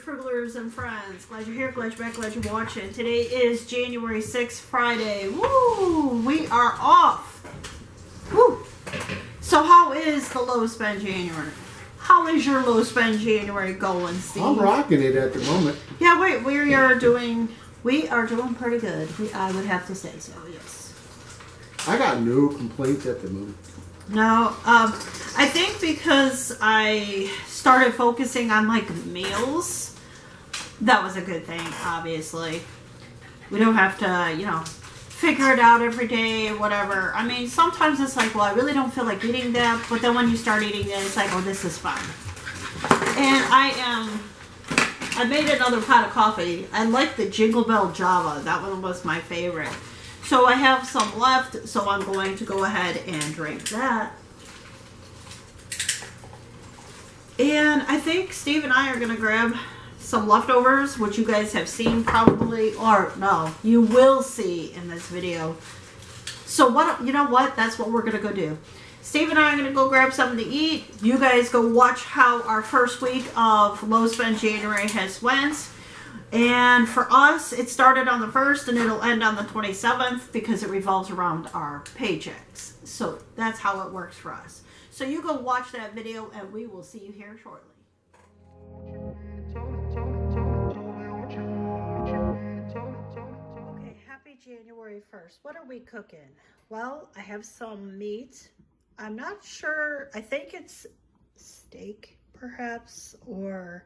Frugalers and friends. Glad you're here, glad you're back, glad you're watching. Today is January 6th, Friday. Woo! We are off. Woo! So how is the low spend January? How is your low spend January going, Steve? I'm rocking it at the moment. Yeah, wait, we are doing pretty good. I would have to say so, yes. I got no complaints at the moment. No, I think because I started focusing on like meals, that was a good thing, obviously. We don't have to, figure it out every day or whatever. I mean, sometimes it's like, well, I really don't feel like eating that, but then when you start eating it, it's like, oh, this is fun. And I made another pot of coffee. I like the Jingle Bell Java. That one was my favorite. So I have some left, so I'm going to go ahead and drink that. And I think Steve and I are going to grab some leftovers, which you guys have seen probably, or no, you will see in this video. So you know what? That's what we're going to go do. Steve and I are going to go grab something to eat. You guys go watch how our first week of Low Spend January has went. And for us, it started on the 1st and it'll end on the 27th because it revolves around our paychecks. So that's how it works for us. So you go watch that video and we will see you here shortly. Okay, happy January 1st. What are we cooking? Well, I have some meat. I'm not sure. I think it's steak, perhaps, or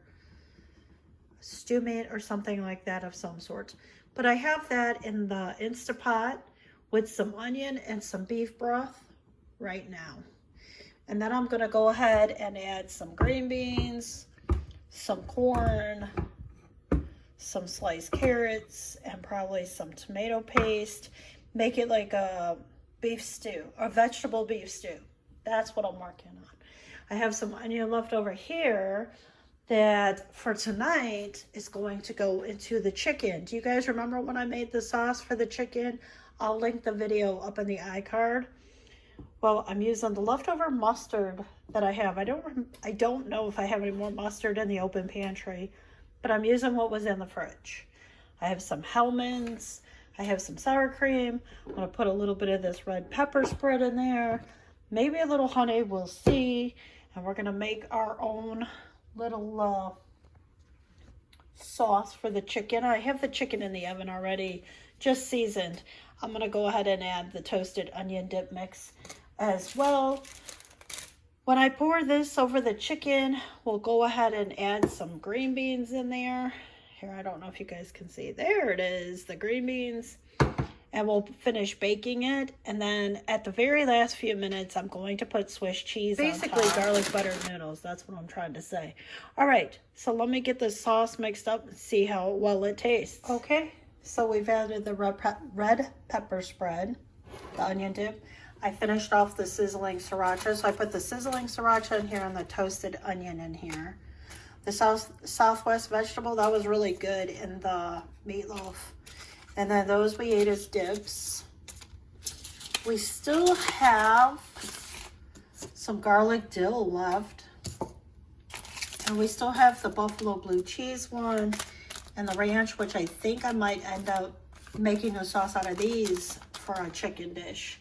stew meat or something like that of some sort. But I have that in the Instapot with some onion and some beef broth right now. And then I'm going to go ahead and add some green beans, some corn, some sliced carrots, and probably some tomato paste. Make it like a beef stew, or vegetable beef stew. That's what I'm working on. I have some onion left over here that for tonight is going to go into the chicken. Do you guys remember when I made the sauce for the chicken? I'll link the video up in the iCard. Well, I'm using the leftover mustard that I have. I don't know if I have any more mustard in the open pantry, but I'm using what was in the fridge. I have some Hellmann's. I have some sour cream. I'm going to put a little bit of this red pepper spread in there. Maybe a little honey, we'll see. And we're going to make our own little sauce for the chicken. I have the chicken in the oven already, just seasoned. I'm going to go ahead and add the toasted onion dip mix as well. When I pour this over the chicken, we'll go ahead and add some green beans in there. Here, I don't know if you guys can see. There it is, the green beans. And we'll finish baking it. And then at the very last few minutes, I'm going to put Swiss cheese on top. Basically garlic buttered noodles. That's what I'm trying to say. All right, so let me get this sauce mixed up and see how well it tastes. Okay, so we've added the red pepper spread, the onion dip. I finished off the sizzling sriracha. So I put the sizzling sriracha in here and the toasted onion in here. The Southwest vegetable, that was really good in the meatloaf. And then those we ate as dips. We still have some garlic dill left. And we still have the buffalo blue cheese one and the ranch, which I think I might end up making a sauce out of these for a chicken dish.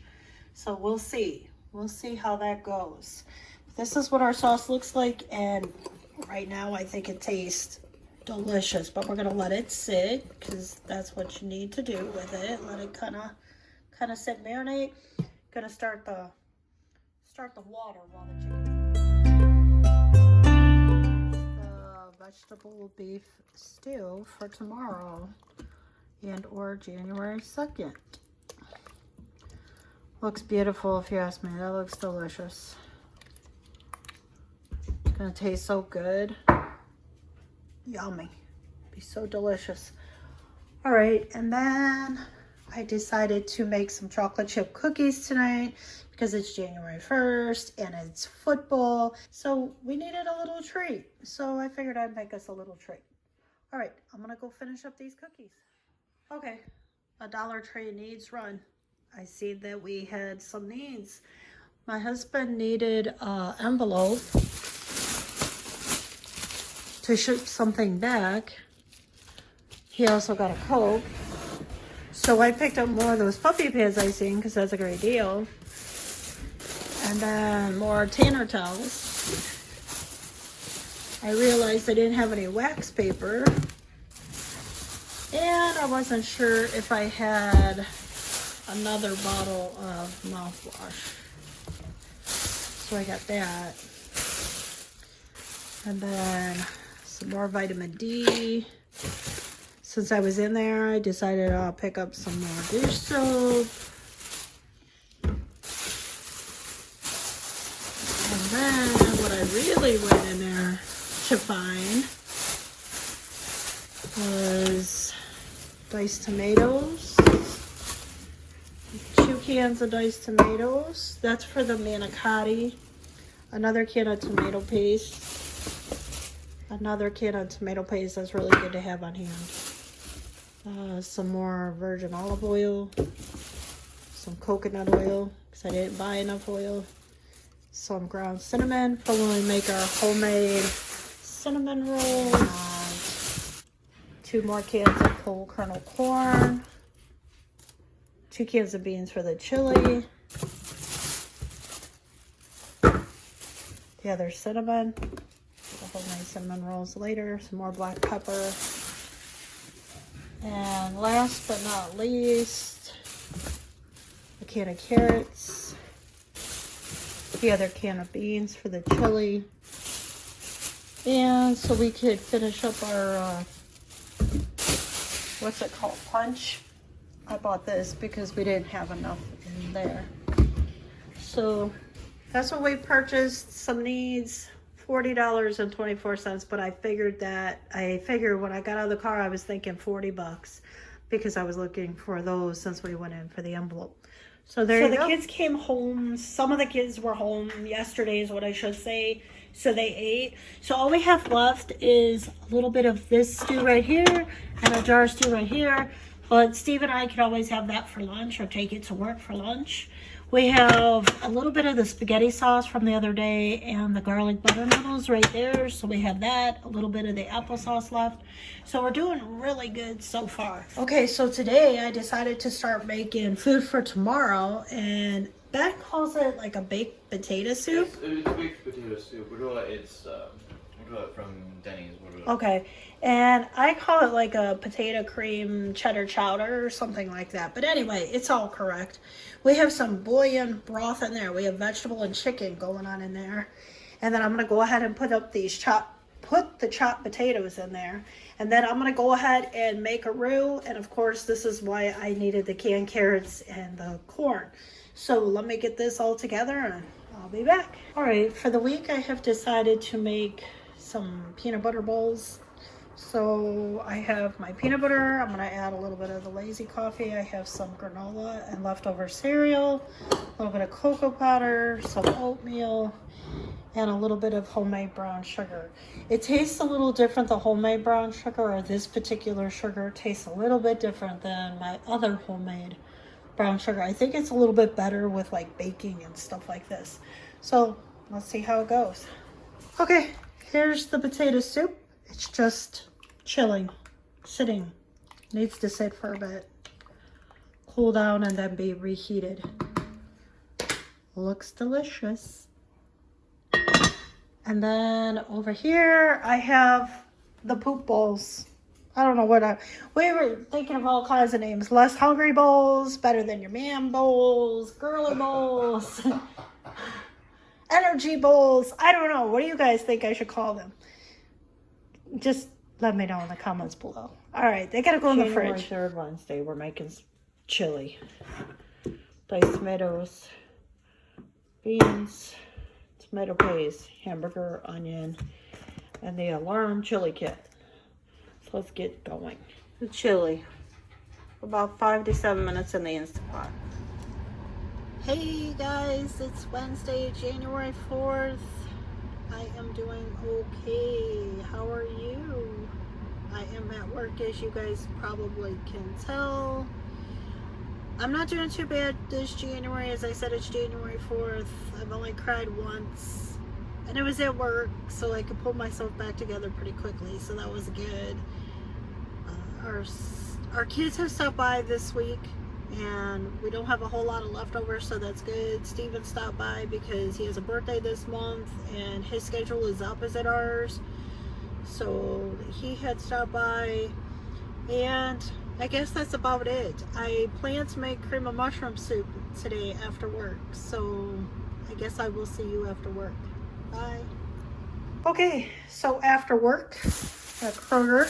So we'll see. We'll see how that goes. This is what our sauce looks like. And right now I think it tastes delicious, but we're gonna let it sit because that's what you need to do with it. Let it kind of sit, marinate. Gonna start the water while the chicken. The vegetable beef stew for tomorrow and or January 2nd. Looks beautiful if you ask me. That looks delicious. It's gonna taste so good. Yummy. Be so delicious. All right, and then I decided to make some chocolate chip cookies tonight because it's January 1st and it's football. So we needed a little treat. So I figured I'd make us a little treat. All right, I'm gonna go finish up these cookies. Okay, a Dollar Tree needs run. I see that we had some needs. My husband needed an envelope to ship something back. He also got a Coke. So I picked up more of those puppy pads I seen because that's a great deal. And then more Tanner towels. I realized I didn't have any wax paper. And I wasn't sure if I had another bottle of mouthwash. So I got that. And then some more vitamin D. Since I was in there, I decided I'll pick up some more dish soap. And then what I really went in there to find was diced tomatoes. 2 cans of diced tomatoes. That's for the manicotti. Another can of tomato paste. Another can of tomato paste. That's really good to have on hand. Some more virgin olive oil. Some coconut oil because I didn't buy enough oil. Some ground cinnamon for when we make our homemade cinnamon rolls. 2 more cans of whole kernel corn. 2 cans of beans for the chili. The other cinnamon. The homemade cinnamon rolls later. Some more black pepper. And last but not least, a can of carrots. The other can of beans for the chili. And so we could finish up our, what's it called, punch. I bought this because we didn't have enough in there. So that's what we purchased. Some needs, $40.24, but I figured when I got out of the car I was thinking $40 because I was looking for those since we went in for the envelope. So there you go. So the kids came home. Some of the kids were home yesterday is what I should say. So they ate. So all we have left is a little bit of this stew right here and a jar of stew right here. But Steve and I could always have that for lunch or take it to work for lunch. We have a little bit of the spaghetti sauce from the other day and the garlic butter noodles right there. So we have that, a little bit of the applesauce left. So we're doing really good so far. Okay, so today I decided to start making food for tomorrow. And Beth calls it like a baked potato soup. It's a baked potato soup. We call it from Denny's. Okay, and I call it like a potato cream cheddar chowder or something like that. But anyway, it's all correct. We have some bouillon broth in there. We have vegetable and chicken going on in there. And then I'm going to go ahead and put the chopped potatoes in there. And then I'm going to go ahead and make a roux. And of course, this is why I needed the canned carrots and the corn. So let me get this all together and I'll be back. All right, for the week, I have decided to make some peanut butter bowls. So I have my peanut butter. I'm going to add a little bit of the lazy coffee. I have some granola and leftover cereal, a little bit of cocoa powder, some oatmeal, and a little bit of homemade brown sugar. It tastes a little different, the homemade brown sugar, or this particular sugar tastes a little bit different than my other homemade brown sugar. I think it's a little bit better with like baking and stuff like this. So let's see how it goes. Okay, here's the potato soup. It's just chilling, sitting. Needs to sit for a bit, cool down, and then be reheated. Looks delicious. And then over here, I have the poop bowls. I don't know we were thinking of all kinds of names. Less hungry bowls, better than your man bowls, girly bowls, energy bowls. I don't know. What do you guys think I should call them? Just let me know in the comments below. All right, they gotta go in the fridge. January 3rd, Wednesday, we're making chili. Diced tomatoes, beans, tomato paste, hamburger, onion, and the alarm chili kit. So let's get going. The chili, about 5 to 7 minutes in the Instant Pot. Hey guys, it's Wednesday, January 4th. I am doing okay. How are you? I am at work, as you guys probably can tell. I'm not doing too bad this January. As I said, it's January 4th. I've only cried once. and it was at work, so I could pull myself back together pretty quickly, so that was good. Our kids have stopped by this week, and we don't have a whole lot of leftovers, so that's good. Steven stopped by because he has a birthday this month, and his schedule is opposite ours, so he had stopped by, and I guess that's about it. I plan to make cream of mushroom soup today after work, so I guess I will see you after work. Bye. Okay, so after work at Kroger,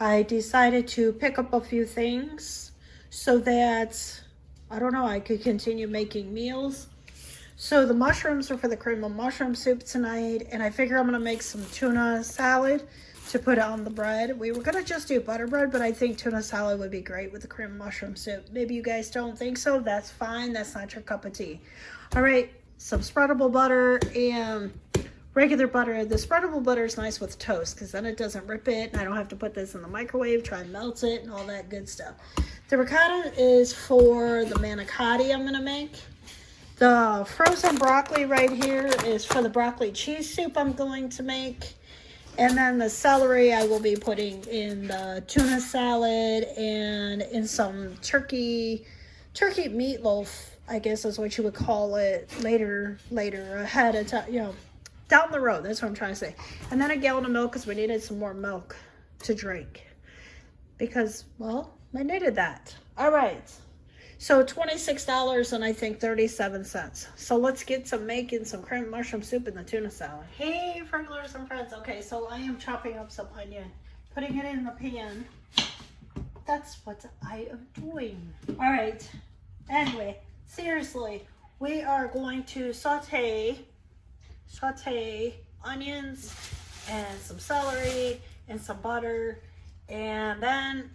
I decided to pick up a few things so that, I don't know, I could continue making meals. So the mushrooms are for the cream of mushroom soup tonight, and I figure I'm gonna make some tuna salad to put on the bread. We were gonna just do butter bread, but I think tuna salad would be great with the cream of mushroom soup. Maybe you guys don't think so, that's fine, that's not your cup of tea. All right, some spreadable butter and regular butter. The spreadable butter is nice with toast because then it doesn't rip it, and I don't have to put this in the microwave, try and melt it, and all that good stuff. The ricotta is for the manicotti I'm gonna make. The frozen broccoli right here is for the broccoli cheese soup I'm going to make. And then the celery I will be putting in the tuna salad and in some turkey meatloaf, I guess is what you would call it, later ahead of time, you know, down the road. That's what I'm trying to say. And then a gallon of milk because we needed some more milk to drink because, well, I needed that. All right. So $26 and I think 37 cents. So let's get to making some cream of mushroom soup and the tuna salad. Hey, Frugalers and friends. Okay, so I am chopping up some onion, putting it in the pan. That's what I am doing. All right. Anyway, seriously, we are going to saute onions and some celery and some butter, and then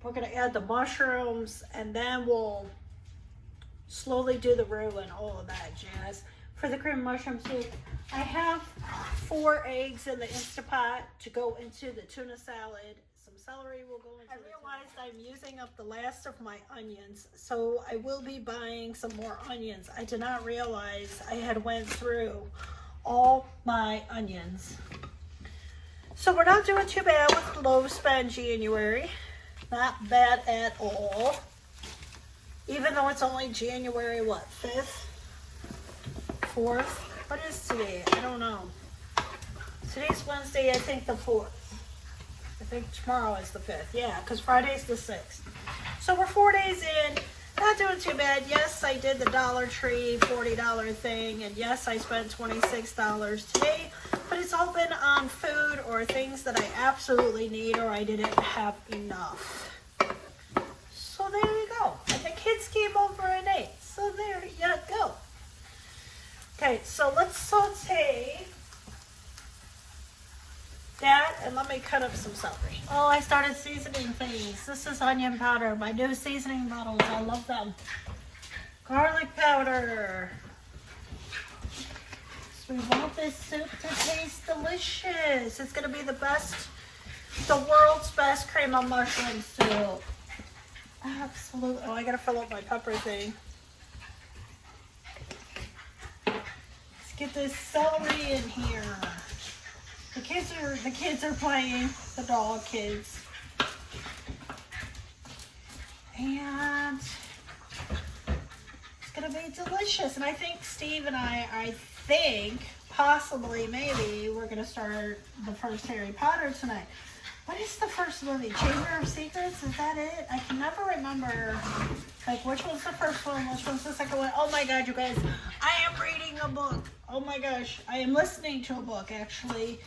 we're going to add the mushrooms, and then we'll slowly do the roux and all of that jazz. For the cream of mushroom soup, I have 4 eggs in the Instapot to go into the tuna salad. Some celery will go into. I realized I'm using up the last of my onions, so I will be buying some more onions. I did not realize I had went through all my onions. So we're not doing too bad with low spend January. Not bad at all. Even though it's only January, what, 5th? 4th? What is today? I don't know. Today's Wednesday, I think the 4th. I think tomorrow is the 5th. Yeah, because Friday's the 6th. So we're 4 days in. Not doing too bad. Yes, I did the Dollar Tree $40 thing. And yes, I spent $26 today. But it's all been on food or things that I absolutely need or I didn't have enough. So there you go. And the kids came over and ate. So there you go. Okay, so let's saute that, and let me cut up some celery. Oh, I started seasoning things. This is onion powder, my new seasoning bottles. I love them. Garlic powder. So we want this soup to taste delicious. It's gonna be the world's best cream of mushroom soup. Absolutely. Oh, I gotta fill up my pepper thing. Let's get this celery in here. The kids are playing, the dog kids. And it's gonna be delicious. And I think Steve and I think possibly maybe we're gonna start the first Harry Potter tonight. What is the first movie? Chamber of Secrets? Is that it? I can never remember, like, which one's the first one, which one's the second one. Oh my god, you guys, I am reading a book. Oh my gosh, I am listening to a book, actually.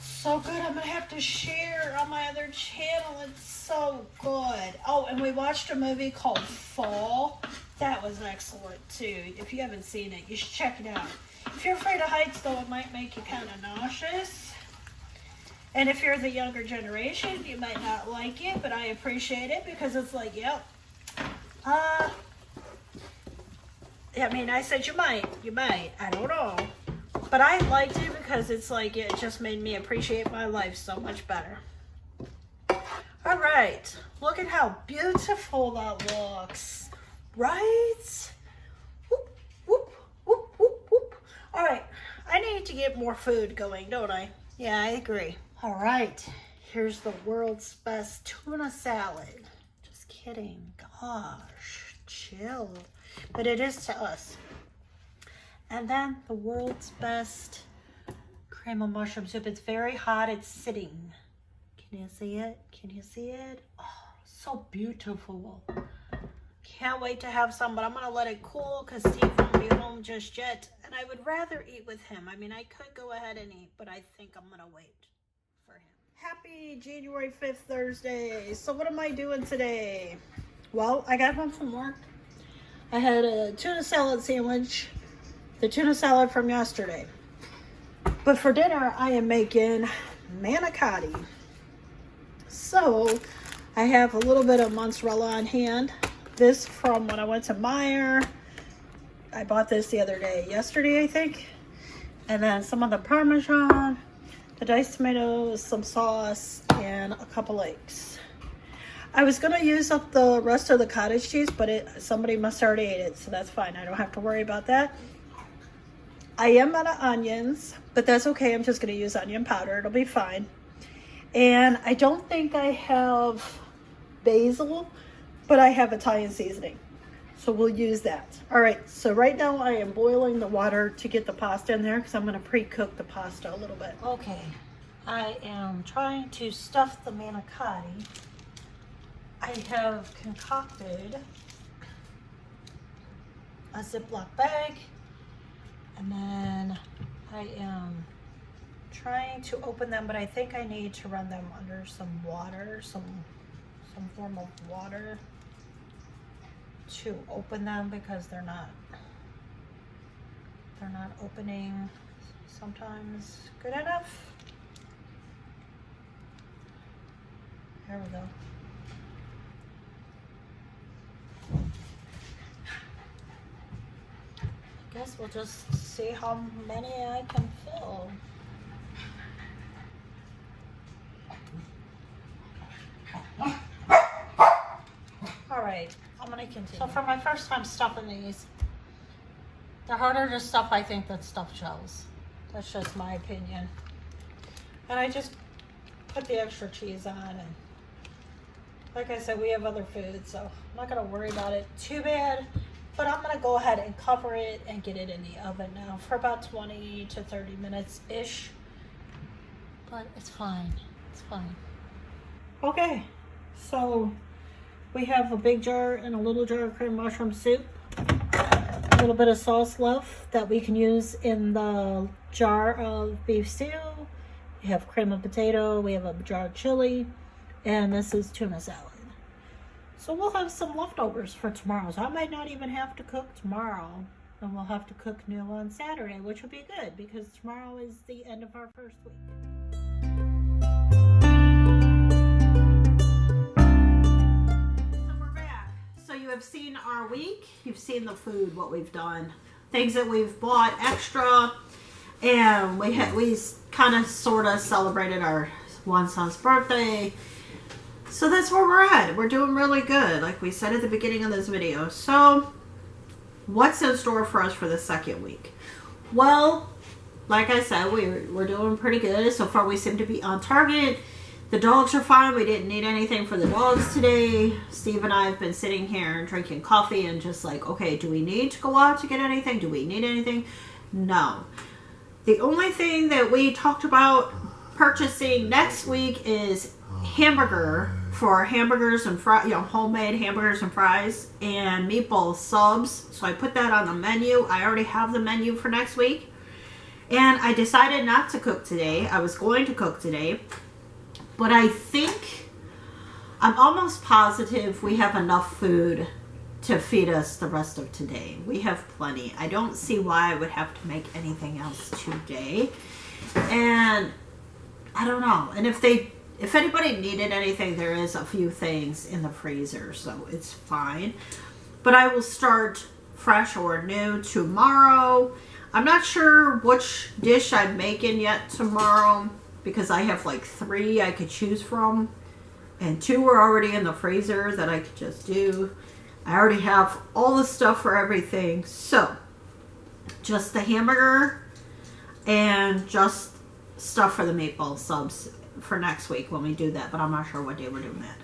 So good, I'm gonna have to share on my other channel. It's so good. Oh, and we watched a movie called Fall. That was excellent too. If you haven't seen it, you should check it out. If you're afraid of heights, though, it might make you kind of nauseous. And if you're the younger generation, you might not like it, but I appreciate it because it's like, yep. I mean, I said you might, I don't know. But I liked it because it's like, it just made me appreciate my life so much better. All right, look at how beautiful that looks, right? Whoop, whoop, whoop, whoop, whoop. All right, I need to get more food going, don't I? Yeah, I agree. All right, here's the world's best tuna salad. Just kidding. Gosh, chill. But it is to us. And then the world's best cream of mushroom soup. It's very hot. It's sitting. Can you see it? Can you see it? Oh, so beautiful. Can't wait to have some, but I'm going to let it cool because Steve won't be home just yet. And I would rather eat with him. I mean, I could go ahead and eat, but I think I'm going to wait for him. Happy January 5th, Thursday. So what am I doing today? Well, I got home from work. I had a tuna salad sandwich, the tuna salad from yesterday. But for dinner, I am making manicotti. So I have a little bit of mozzarella on hand. This from when I went to Meijer. I bought this the other day, yesterday I think. And then some of the Parmesan, the diced tomatoes, some sauce, and a couple eggs. I was gonna use up the rest of the cottage cheese, but somebody must have already ate it, so that's fine. I don't have to worry about that. I am out of onions, but that's okay. I'm just gonna use onion powder. It'll be fine. And I don't think I have basil, but I have Italian seasoning. So we'll use that. All right, so right now I am boiling the water to get the pasta in there because I'm going to pre-cook the pasta a little bit. Okay, I am trying to stuff the manicotti. I have concocted a Ziploc bag, and then I am trying to open them, but I think I need to run them under some water, some form of water to open them because they're not opening sometimes good enough. There we go. I guess we'll just see how many I can fill. Alright, I'm going to continue. So for my first time stuffing these, they're harder to stuff, I think, than stuffed shells. That's just my opinion. And I just put the extra cheese on, and like I said, we have other food, so I'm not going to worry about it too bad. But I'm going to go ahead and cover it and get it in the oven now for about 20 to 30 minutes-ish. But it's fine. It's fine. Okay, so we have a big jar and a little jar of cream mushroom soup. A little bit of sauce left that we can use in the jar of beef stew. We have cream of potato. We have a jar of chili. And this is tuna salad. So we'll have some leftovers for tomorrow. So I might not even have to cook tomorrow. And we'll have to cook new on Saturday, which will be good because tomorrow is the end of our first week. So you have seen our week. You've seen the food, what we've done, things that we've bought extra, and we kind of sort of celebrated our one son's birthday. So that's where we're at. We're doing really good, like we said at the beginning of this video. So what's in store for us for the second week? Well, like I said, we're doing pretty good. So far we seem to be on target. The dogs are fine. We didn't need anything for the dogs today. Steve and I have been sitting here drinking coffee and just like, okay, do we need to go out to get anything? Do we need anything? No. The only thing that we talked about purchasing next week is hamburger for hamburgers and fries, homemade hamburgers and fries and meatball subs. So I put that on the menu. I already have the menu for next week. And I decided not to cook today. I was going to cook today. But I'm almost positive we have enough food to feed us the rest of today. We have plenty. I don't see why I would have to make anything else today. And I don't know. And if anybody needed anything, there is a few things in the freezer, so it's fine. But I will start fresh or new tomorrow. I'm not sure which dish I'm making yet tomorrow, because I have like 3 I could choose from, and 2 are already in the freezer that I could just do. I already have all the stuff for everything. So just the hamburger and just stuff for the meatball subs for next week when we do that, but I'm not sure what day we're doing that.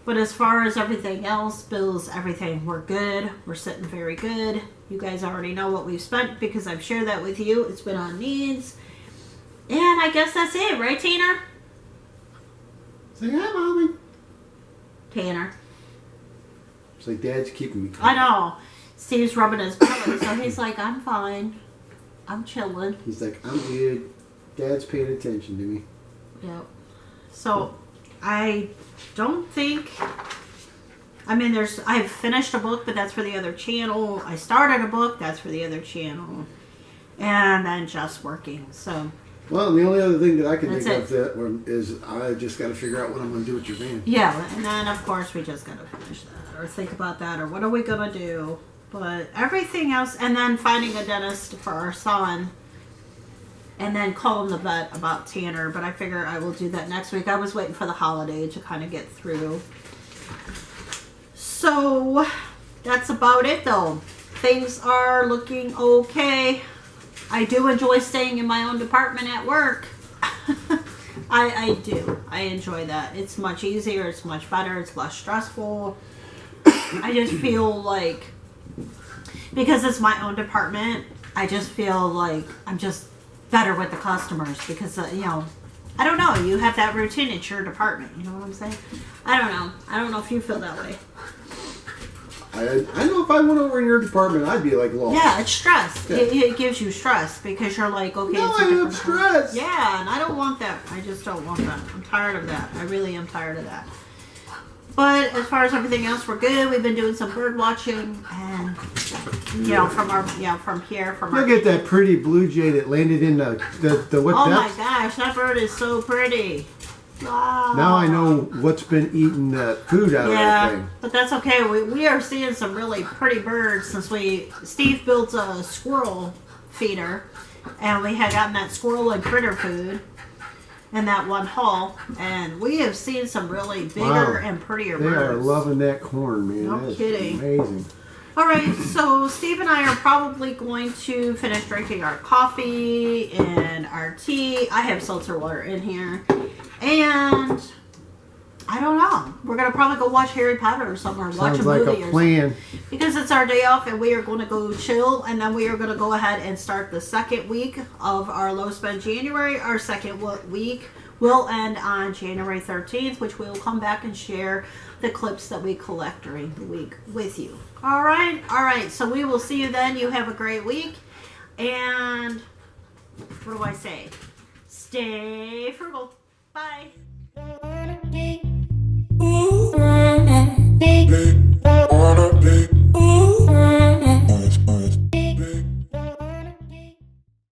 But as far as everything else, bills, everything, we're good. We're sitting very good. You guys already know what we've spent because I've shared that with you. It's been on needs. And I guess that's it, right, Tanner? Say hi, Mommy. Tanner. It's like Dad's keeping me calm. I know. Steve's rubbing his belly, so he's like, I'm fine. I'm chilling. He's like, I'm good. Dad's paying attention to me. Yep. So, I don't think... I mean, I've finished a book, but that's for the other channel. I started a book, that's for the other channel. And then just working, so... Well, the only other thing that I can That's think of that is I just got to figure out what I'm going to do with your van. Yeah, and then of course we just gotta finish that or think about that or what are we gonna do. But everything else, and then finding a dentist for our son and then calling the vet about Tanner, but I figure I will do that next week. I was waiting for the holiday to kind of get through. So that's about it though. Things are looking okay. I do enjoy staying in my own department at work. I do. I enjoy that. It's much easier. It's much better. It's less stressful. I just feel like, because it's my own department, I just feel like I'm just better with the customers because, you know, I don't know. You have that routine. It's your department. You know what I'm saying? I don't know. I don't know if you feel that way. I know if I went over in your department, I'd be like lost. Yeah, it's stress. Yeah. It gives you stress because you're like, okay, No, it's a I different have stress. Yeah, and I don't want that. I just don't want that. I'm tired of that. I really am tired of that. But as far as everything else, we're good. We've been doing some bird watching, and you know, from here. Look at that pretty blue jay that landed in the what? Oh my gosh, that bird is so pretty. Wow. Now I know what's been eating the food out of that thing. But that's okay. We are seeing some really pretty birds since Steve built a squirrel feeder, and we had gotten that squirrel and critter food in that one haul, and we have seen some really bigger and prettier birds. They are loving that corn, man. No That's kidding. amazing. All right, so Steve and I are probably going to finish drinking our coffee and our tea. I have seltzer water in here. And I don't know. We're going to probably go watch Harry Potter or something, or watch a movie like a plan. Because it's our day off and we are going to go chill, and then we are going to go ahead and start the second week of our low spend January. Our second week will end on January 13th, which we will come back and share the clips that we collect during the week with you. All right. So we will see you then. You have a great week. And what do I say? Stay frugal. Bye.